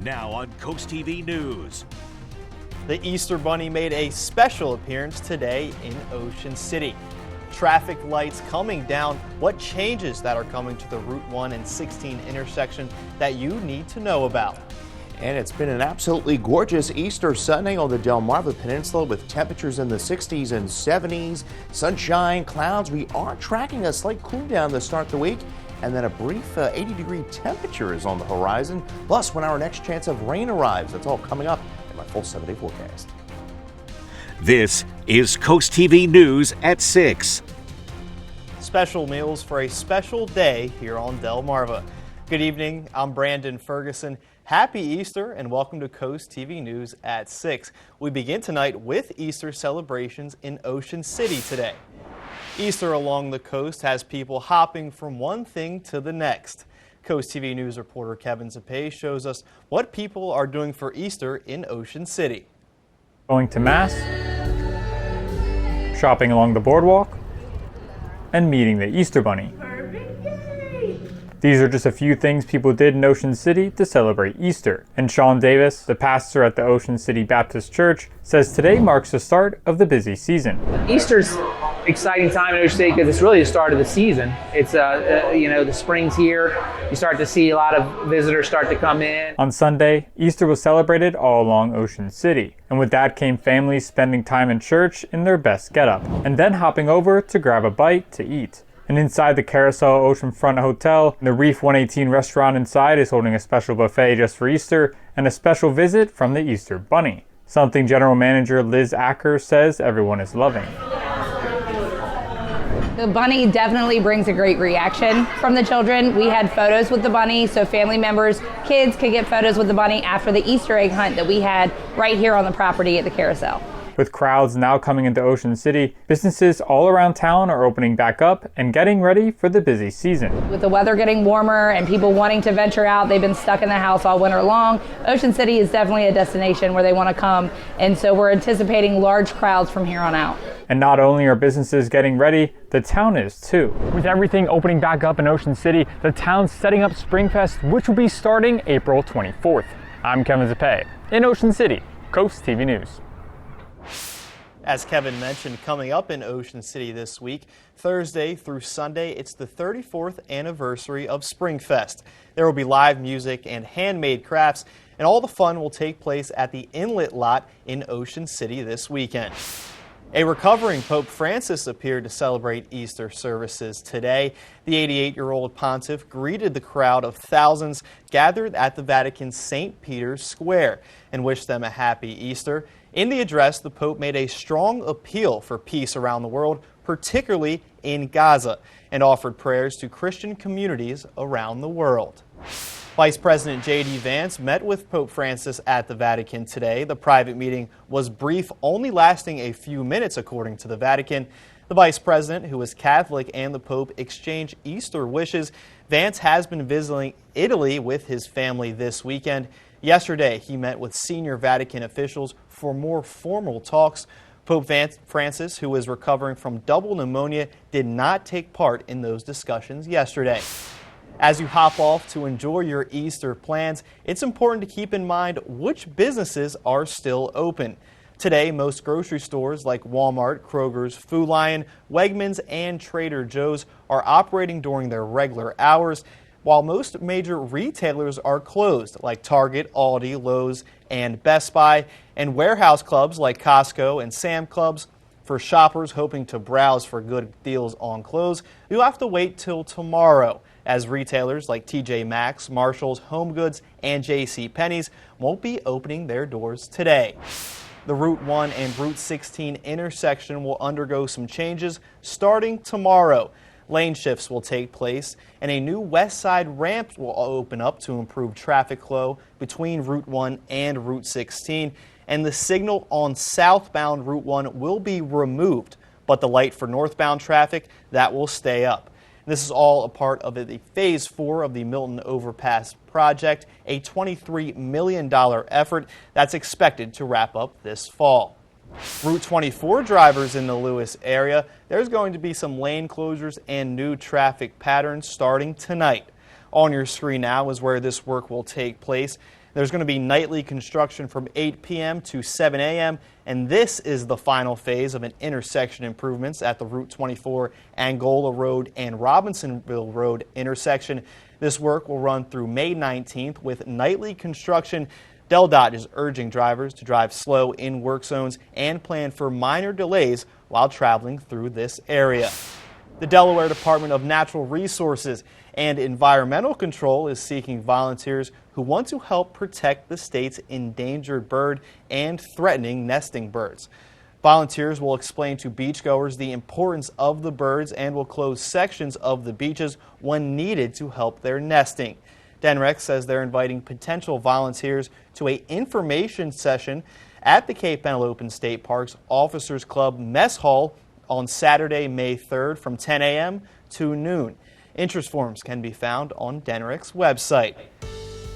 Now on CoastTV News. The Easter Bunny made a special appearance today in Ocean City. Traffic lights coming down. What changes that are coming to the Route 1 and 16 intersection that you need to know about? And it's been an absolutely gorgeous Easter Sunday on the Delmarva Peninsula with temperatures in the 60s and 70s, sunshine, clouds. We are tracking a slight cool down to start the week, and then a brief 80-degree temperature is on the horizon. Plus, when our next chance of rain arrives, that's all coming up in my full 7-day forecast. This is CoastTV News at 6. Special meals for a special day here on Delmarva. Good evening, I'm Brandon Ferguson. Happy Easter and welcome to CoastTV News at 6. We begin tonight with Easter celebrations in Ocean City today. Easter along the coast has people hopping from one thing to the next. CoastTV News reporter Kevin Zapay shows us what people are doing for Easter in Ocean City. Going to Mass, shopping along the boardwalk, and meeting the Easter Bunny. These are just a few things people did in Ocean City to celebrate Easter. And Sean Davis, the pastor at the Ocean City Baptist Church, says today marks the start of the busy season. Easter's exciting time in Ocean City because it's really the start of the season. It's the spring's here. You start to see a lot of visitors start to come in. On Sunday, Easter was celebrated all along Ocean City, and with that came families spending time in church in their best getup, and then hopping over to grab a bite to eat. And inside the Carousel Oceanfront Hotel, the Reef 118 restaurant inside is holding a special buffet just for Easter and a special visit from the Easter Bunny. Something General Manager Liz Acker says everyone is loving. The bunny definitely brings a great reaction from the children. We had photos with the bunny, so family members, kids could get photos with the bunny after the Easter egg hunt that we had right here on the property at the Carousel. With crowds now coming into Ocean City, businesses all around town are opening back up and getting ready for the busy season. With the weather getting warmer and people wanting to venture out, they've been stuck in the house all winter long. Ocean City is definitely a destination where they want to come, and so we're anticipating large crowds from here on out. And not only are businesses getting ready, the town is too. With everything opening back up in Ocean City, the town's setting up Springfest, which will be starting April 24th. I'm Kevin Zapay in Ocean City, CoastTV News. As Kevin mentioned, coming up in Ocean City this week, Thursday through Sunday, it's the 34th anniversary of Springfest. There will be live music and handmade crafts, and all the fun will take place at the Inlet Lot in Ocean City this weekend. A recovering Pope Francis appeared to celebrate Easter services today. The 88-year-old pontiff greeted the crowd of thousands gathered at the Vatican's St. Peter's Square and wished them a happy Easter. In the address, the Pope made a strong appeal for peace around the world, particularly in Gaza, and offered prayers to Christian communities around the world. Vice President J.D. Vance met with Pope Francis at the Vatican today. The private meeting was brief, only lasting a few minutes, according to the Vatican. The Vice President, who is Catholic, and the Pope exchanged Easter wishes. Vance has been visiting Italy with his family this weekend. Yesterday, he met with senior Vatican officials for more formal talks. Pope Francis, who is recovering from double pneumonia, did not take part in those discussions yesterday. As you hop off to enjoy your Easter plans, it's important to keep in mind which businesses are still open. Today, most grocery stores like Walmart, Kroger's, Food Lion, Wegmans, and Trader Joe's are operating during their regular hours, while most major retailers are closed, like Target, Aldi, Lowe's, and Best Buy, and warehouse clubs like Costco and Sam Clubs. For shoppers hoping to browse for good deals on clothes, you'll have to wait till tomorrow, as retailers like TJ Maxx, Marshalls, HomeGoods, and JCPenney's won't be opening their doors today. The Route 1 and Route 16 intersection will undergo some changes starting tomorrow. Lane shifts will take place, and a new west side ramp will open up to improve traffic flow between Route 1 and Route 16. And the signal on southbound Route 1 will be removed, but the light for northbound traffic, that will stay up. This is all a part of the Phase 4 of the Milton Overpass project, a $23 million effort that's expected to wrap up this fall. Route 24 drivers in the Lewis area, there's going to be some lane closures and new traffic patterns starting tonight. On your screen now is where this work will take place. There's going to be nightly construction from 8 p.m. to 7 a.m. and this is the final phase of an intersection improvements at the Route 24 Angola Road and Robinsonville Road intersection. This work will run through May 19th with nightly construction. DelDOT is urging drivers to drive slow in work zones and plan for minor delays while traveling through this area. The Delaware Department of Natural Resources and Environmental Control is seeking volunteers who want to help protect the state's endangered bird and threatening nesting birds. Volunteers will explain to beachgoers the importance of the birds and will close sections of the beaches when needed to help their nesting. DenRec says they're inviting potential volunteers to an information session at the Cape Penelope State Park's Officers Club Mess Hall on Saturday, May 3rd from 10 a.m. to noon. Interest forms can be found on DenRec's website.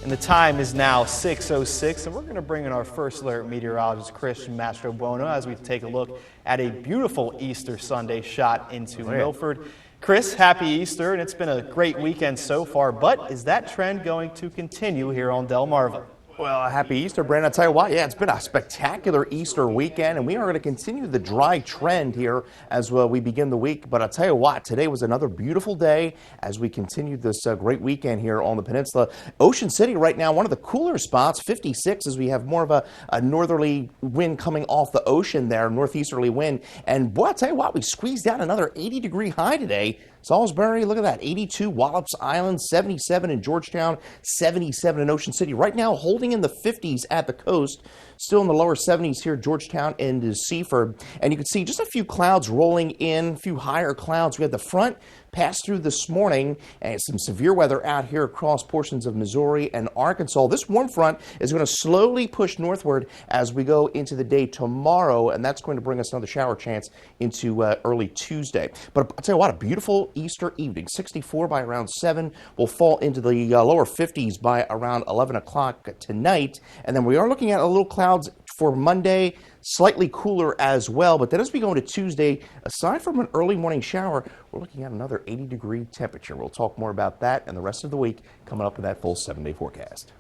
And the time is now 6:06, and we're going to bring in our first alert meteorologist, Chris Mastrobuono, as we take a look at a beautiful Easter Sunday shot into Milford. Chris, happy Easter, and it's been a great weekend so far, but is that trend going to continue here on Delmarva? Well, happy Easter, Brandon. I'll tell you what, yeah, it's been a spectacular Easter weekend, and we are going to continue the dry trend here as we begin the week. But I'll tell you what, today was another beautiful day as we continue this great weekend here on the peninsula. Ocean City right now, one of the cooler spots, 56, as we have more of a northerly wind coming off the ocean there, northeasterly wind. And boy, I'll tell you what, we squeezed down another 80-degree high today. Salisbury, look at that, 82, Wallops Island, 77 in Georgetown, 77 in Ocean City. Right now, holding in the 50s at the coast, still in the lower 70s here, Georgetown and Seaford. And you can see just a few clouds rolling in, a few higher clouds. We had the front pass through this morning and some severe weather out here across portions of Missouri and Arkansas. This warm front is going to slowly push northward as we go into the day tomorrow, and that's going to bring us another shower chance into early Tuesday. But I'll tell you what, a beautiful Easter evening. 64 by around 7. We'll fall into the lower 50s by around 11 o'clock tonight. And then we are looking at a little clouds for Monday, slightly cooler as well. But then as we go into Tuesday, aside from an early morning shower, we're looking at another 80-degree temperature. We'll talk more about that and the rest of the week coming up with that full 7-day forecast.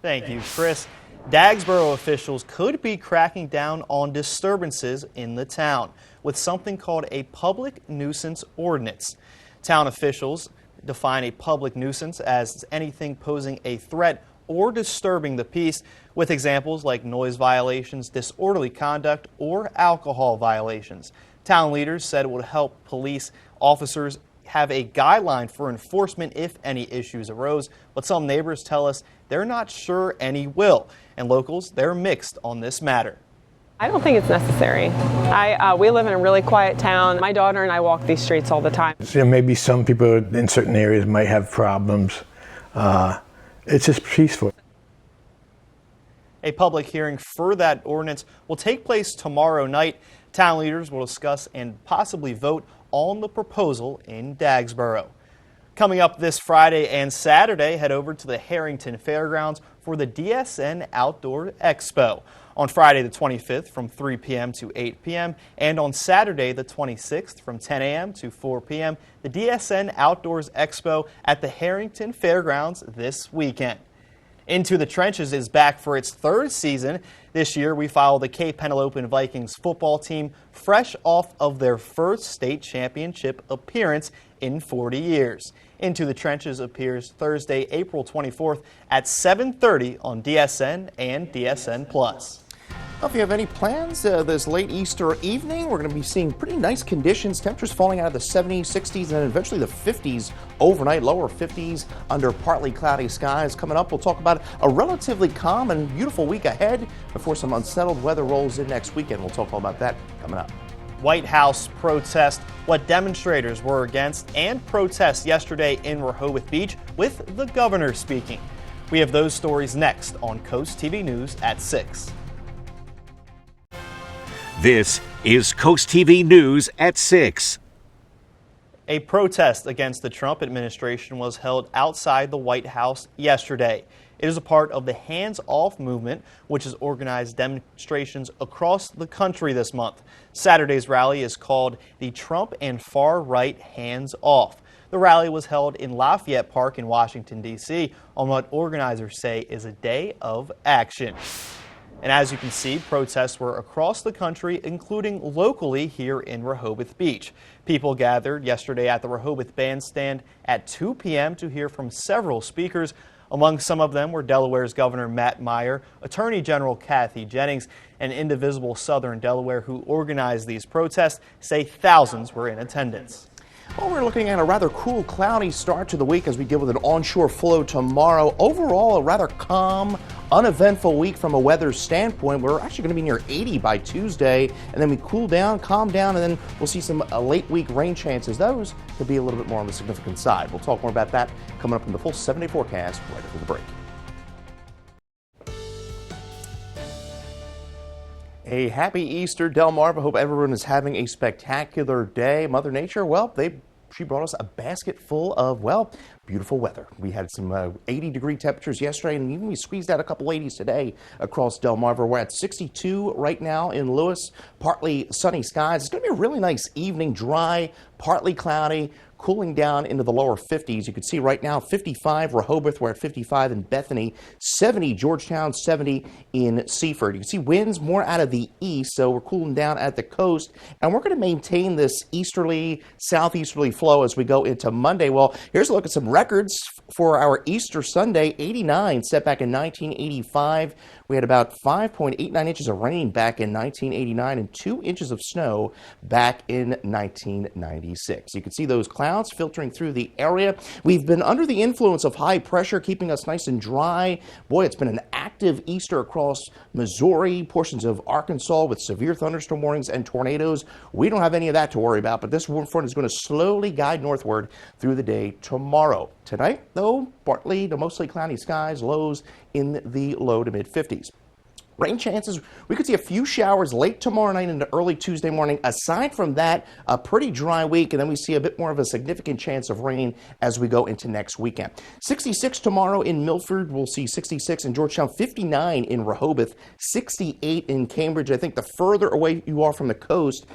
Thank you, Chris. Dagsboro officials could be cracking down on disturbances in the town with something called a public nuisance ordinance. Town officials define a public nuisance as anything posing a threat or disturbing the peace, with examples like noise violations, disorderly conduct, or alcohol violations. Town leaders said it would help police officers have a guideline for enforcement if any issues arose, but some neighbors tell us they're not sure any will, and locals, they're mixed on this matter. I don't think it's necessary. We live in a really quiet town. My daughter and I walk these streets all the time. So maybe some people in certain areas might have problems. It's just peaceful. A public hearing for that ordinance will take place tomorrow night. Town leaders will discuss and possibly vote on the proposal in Dagsboro. Coming up this Friday and Saturday, head over to the Harrington Fairgrounds for the DSN Outdoor Expo. On Friday the 25th from 3 p.m. to 8 p.m. and on Saturday the 26th from 10 a.m. to 4 p.m. the DSN Outdoors Expo at the Harrington Fairgrounds this weekend. Into the Trenches is back for its third season. This year we follow the Cape Penelope Vikings football team fresh off of their first state championship appearance in 40 years. Into the Trenches appears Thursday, April 24th at 7:30 on DSN and DSN+. Well, if you have any plans this late Easter evening, we're going to be seeing pretty nice conditions. Temperatures falling out of the 70s, 60s, and then eventually the 50s overnight, lower 50s under partly cloudy skies. Coming up, we'll talk about a relatively calm and beautiful week ahead before some unsettled weather rolls in next weekend. We'll talk all about that coming up. White House protest, what demonstrators were against, and protests yesterday in Rehoboth Beach with the governor speaking. We have those stories next on Coast TV News at 6. This is Coast TV News at 6. A protest against the Trump administration was held outside the White House yesterday. It is a part of the Hands Off movement, which has organized demonstrations across the country this month. Saturday's rally is called the Trump and Far Right Hands Off. The rally was held in Lafayette Park in Washington, D.C. on what organizers say is a day of action. And as you can see, protests were across the country, including locally here in Rehoboth Beach. People gathered yesterday at the Rehoboth Bandstand at 2 p.m. to hear from several speakers. Among some of them were Delaware's Governor Matt Meyer, Attorney General Kathy Jennings, and Indivisible Southern Delaware, who organized these protests, say thousands were in attendance. Well, we're looking at a rather cool, cloudy start to the week as we deal with an onshore flow tomorrow. Overall, a rather calm, uneventful week from a weather standpoint. We're actually going to be near 80 by Tuesday, and then we cool down, calm down, and then we'll see some late week rain chances. Those could be a little bit more on the significant side. We'll talk more about that coming up in the full 7-day forecast right after the break. A happy Easter, Delmarva. Hope everyone is having a spectacular day. Mother Nature, well, she brought us a basket full of, well, beautiful weather. We had some 80-degree temperatures yesterday, and even we squeezed out a couple 80s today across Delmarva. We're at 62 right now in Lewis. Partly sunny skies. It's going to be a really nice evening, dry, partly cloudy, cooling down into the lower 50s. You can see right now 55 Rehoboth, we're at 55 in Bethany, 70 Georgetown, 70 in Seaford. You can see winds more out of the east, so we're cooling down at the coast, and we're going to maintain this easterly, southeasterly flow as we go into Monday. Well, here's a look at some records for our Easter Sunday. 89 set back in 1985. We had about 5.89 inches of rain back in 1989 and 2 inches of snow back in 1996. You can see those clouds filtering through the area. We've been under the influence of high pressure, keeping us nice and dry. Boy, it's been an active Easter across Missouri, portions of Arkansas with severe thunderstorm warnings and tornadoes. We don't have any of that to worry about, but this warm front is going to slowly guide northward through the day tomorrow. Tonight, though, partly to mostly cloudy skies, lows in the low to mid 50s. Rain chances, we could see a few showers late tomorrow night into early Tuesday morning. Aside from that, a pretty dry week, and then we see a bit more of a significant chance of rain as we go into next weekend. 66 tomorrow in Milford. We'll see 66 in Georgetown, 59 in Rehoboth, 68 in Cambridge. I think the further away you are from the coast,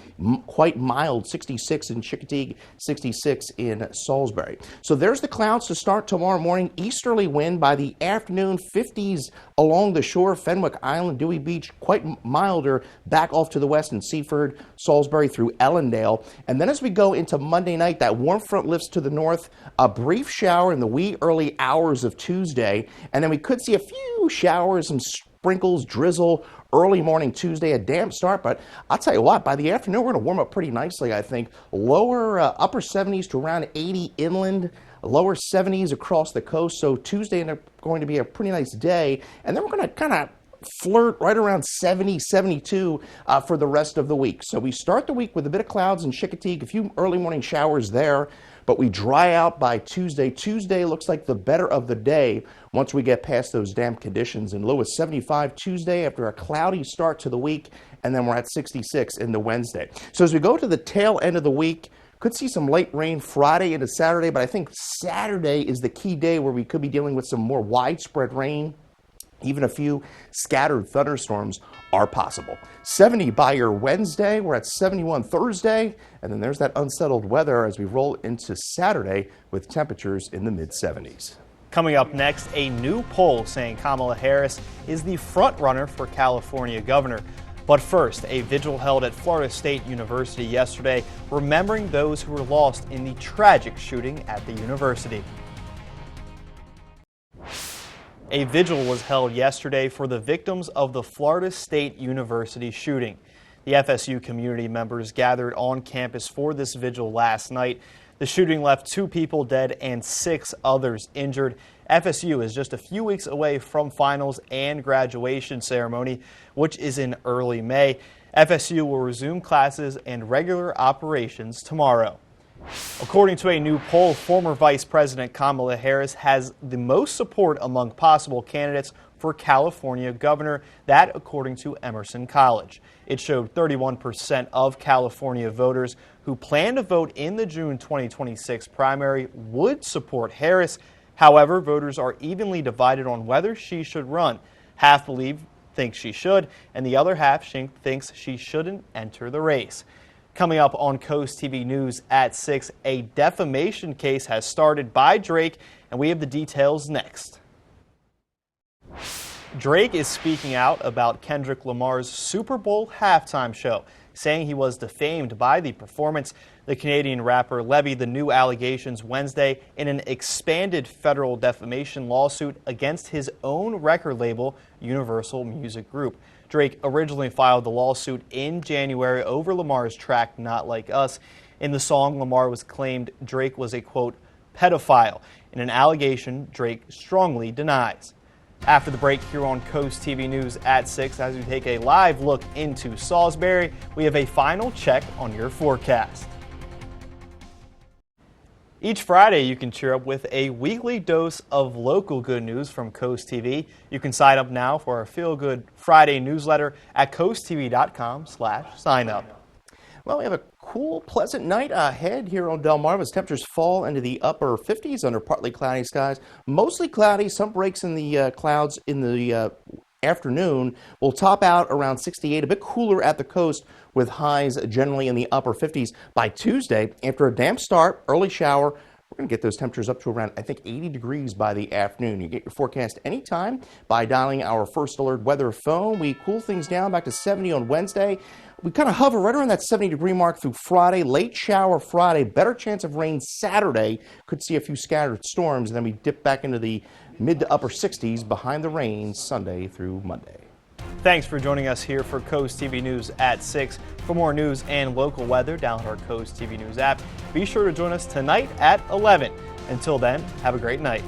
quite mild, 66 in Chickadeeg, 66 in Salisbury. So there's the clouds to start tomorrow morning. Easterly wind by the afternoon, 50s along the shore, Fenwick Island, Dewey Beach, quite milder back off to the west in Seaford, Salisbury through Ellendale. And then as we go into Monday night, that warm front lifts to the north, a brief shower in the wee early hours of Tuesday, and then we could see a few showers, some sprinkles, drizzle, early morning Tuesday, a damp start, but I'll tell you what, by the afternoon, we're going to warm up pretty nicely, I think. Lower upper 70s to around 80 inland, lower 70s across the coast. So Tuesday is going to be a pretty nice day, and then we're going to kind of flirt right around 70, 72 for the rest of the week. So we start the week with a bit of clouds in Chickadeeg, a few early morning showers there, but we dry out by Tuesday. Tuesday looks like the better of the day once we get past those damp conditions. In Lewis, 75 Tuesday after a cloudy start to the week, and then we're at 66 into Wednesday. So as we go to the tail end of the week, could see some late rain Friday into Saturday, but I think Saturday is the key day where we could be dealing with some more widespread rain. Even a few scattered thunderstorms are possible. 70 by your Wednesday. We're at 71 Thursday. And then there's that unsettled weather as we roll into Saturday with temperatures in the mid-70s. Coming up next, a new poll saying Kamala Harris is the front runner for California governor. But first, a vigil held at Florida State University yesterday, remembering those who were lost in the tragic shooting at the university. A vigil was held yesterday for the victims of the Florida State University shooting. The FSU community members gathered on campus for this vigil last night. The shooting left 2 people dead and 6 others injured. FSU is just a few weeks away from finals and graduation ceremony, which is in early May. FSU will resume classes and regular operations tomorrow. According to a new poll, former Vice President Kamala Harris has the most support among possible candidates for California governor, that according to Emerson College. It showed 31% of California voters who plan to vote in the June 2026 primary would support Harris. However, voters are evenly divided on whether she should run. Half thinks she should, and the other half thinks she shouldn't enter the race. Coming up on Coast TV News at 6, a defamation case has started by Drake, and we have the details next. Drake is speaking out about Kendrick Lamar's Super Bowl halftime show, saying he was defamed by the performance. The Canadian rapper levied the new allegations Wednesday in an expanded federal defamation lawsuit against his own record label, Universal Music Group. Drake originally filed the lawsuit in January over Lamar's track Not Like Us. In the song, Lamar was claimed Drake was a, quote, pedophile, in an allegation Drake strongly denies. After the break here on Coast TV News at 6, as we take a live look into Salisbury, we have a final check on your forecast. Each Friday, you can cheer up with a weekly dose of local good news from Coast TV. You can sign up now for our Feel Good Friday newsletter at coasttv.com/signup. Well, we have a cool, pleasant night ahead here on Delmarva as temperatures fall into the upper 50s under partly cloudy skies. Mostly cloudy, some breaks in the clouds in the afternoon. Will top out around 68, a bit cooler at the coast with highs generally in the upper 50s by Tuesday. After a damp start, early shower, we're going to get those temperatures up to around, I think, 80 degrees by the afternoon. You get your forecast anytime by dialing our First Alert weather phone. We cool things down back to 70 on Wednesday. We kind of hover right around that 70-degree mark through Friday. Late shower Friday, better chance of rain Saturday. Could see a few scattered storms, and then we dip back into the mid to upper 60s behind the rain Sunday through Monday. Thanks for joining us here for Coast TV News at 6. For more news and local weather, download our Coast TV News app. Be sure to join us tonight at 11. Until then, have a great night.